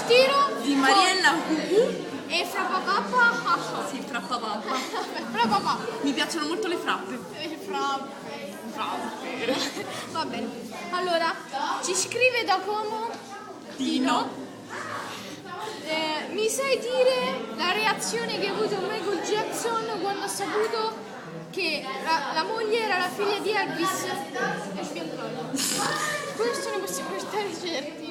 mistero di Mariella Cucù e fra papà. sì, fra papà. Fra papà. Mi piacciono molto le frappe. Frappe. Va bene. Allora, ci scrive da Como Tino. mi sai dire la reazione che ha avuto Michael Jackson quando ha saputo che la moglie era la figlia di Elvis? È sbiancato. Questo ne possiamo stare certi.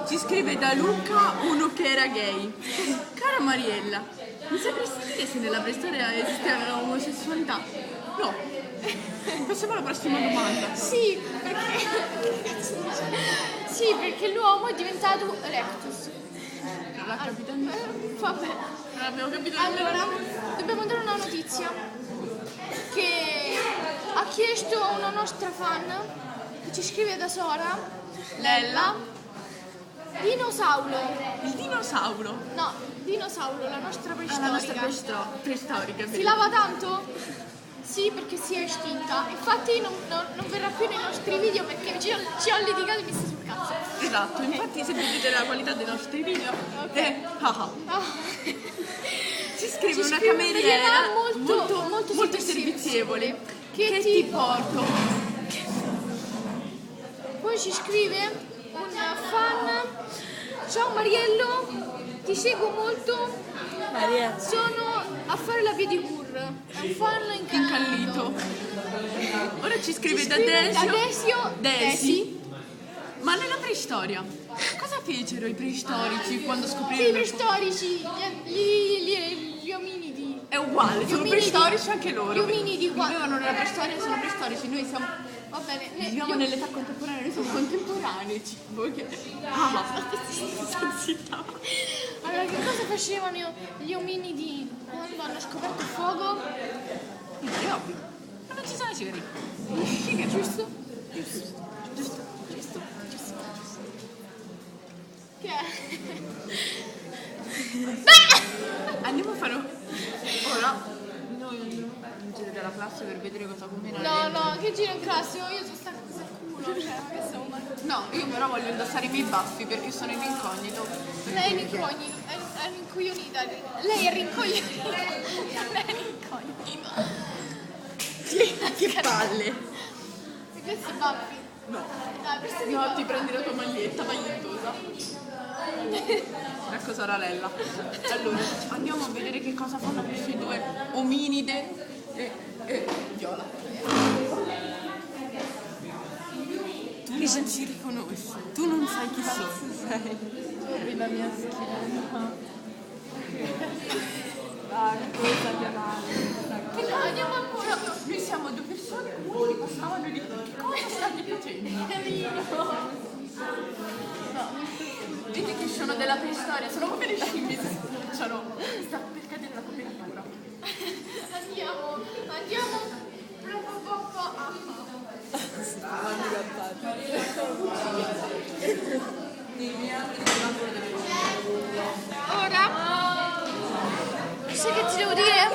Ci scrive da Luca uno che era gay. Cara Mariella, mi sapresti dire se nella preistoria esisteva omosessualità? No. Passiamo alla prossima domanda. Sì, perché l'uomo è diventato erectus. Non l'ha capito Vabbè. Non abbiamo capito Allora, dobbiamo dare una notizia che ha chiesto una nostra fan che ci scrive da Sora, Lella. dinosauro. Il dinosauro. No, dinosauro, la nostra La nostra preistorica. preistorica. Si lava tanto? Sì, perché si è estinta. Infatti non verrà più nei nostri video perché ci ho litigato e mi sta sul cazzo. Esatto, infatti se vedete la qualità dei nostri video Ah. ci scrive una scrive cameriera molto servizievole. che Ti porto. Poi ci scrive un fan. Ciao Mariello, ti seguo molto. Maria. Sono a fare la pedicure. È un fan Incallito. Ora ci scrive da Desio. Desi. Ma nella preistoria, cosa fecero i preistorici quando I scoprirono? preistorici, gli ominidi. È uguale, sono ominidi- preistorici anche loro. Gli ominidi qua. Vivevano nella preistoria, sono preistorici, noi siamo. Va bene. Viviamo nell'età contemporanea, noi siamo contemporanei. Sono zitta. Allora, che cosa facevano gli ominidi quando hanno scoperto il fuoco? È ovvio. Ma non ci sono ceri. Giusto? Giusto. Che è? Andiamo a fare ora. Noi andiamo in giro della classe per vedere cosa combina. No, che giro in classe? Io sono stanca al culo, cioè, che stiamo male. No, io però voglio indossare i miei baffi perché sono in incognito. Lei è l'incognito, è rincoglionita. Lei è rincoglionita. Non è rincoglionita. Che palle! E questi baffi? No. Dai, questi No, ti prendi la tua maglietta magliettosa. Ecco Sorella. Allora, andiamo a vedere che cosa fanno questi due ominide e Viola. Tu non ci riconosci, tu non sai chi sono. Sei la mia schiena. Che andiamo ancora? Noi siamo due persone comuni che passavano di che cosa state facendo? Vedi che sono della preistoria, sono come le scimmie che spacciano. Sta per cadere la copertura. Andiamo. Ora, sai che ti devo dire?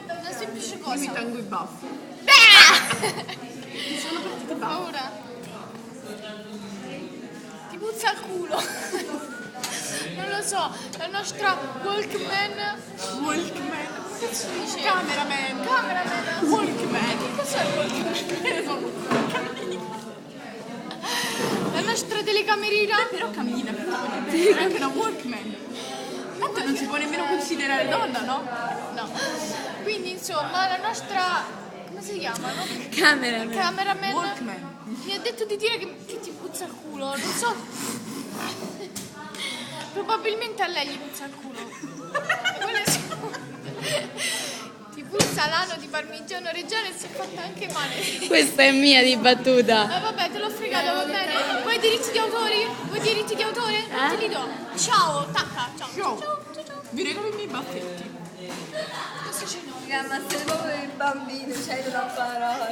Una semplice cosa. Io mi tengo i baffi. Mi sono partiti i baffi. Ora. Ti puzza il culo. Non lo so, la nostra Walkman. Che si dice? Cameraman. Walkman. Che cos'è il Walkman? La nostra telecamerina. Però cammina, è anche una Walkman. Tanto non si può nemmeno considerare donna, no? No. Quindi insomma la nostra. Come si chiama? No? Cameraman. Walkman. Mi ha detto di dire che ti puzza il culo, non so. Probabilmente a lei gli puzza il culo. Ti puzza l'ano di parmigiano reggiano e si è fatta anche male. Questa è mia di battuta. Vabbè, te l'ho fregato, va bene. Vuoi diritti di autore? Te li do. Ciao, tacca, ciao. Vi regalo i miei baffetti. Cosa c'è? Ma sei proprio il bambino, c'hai una parola.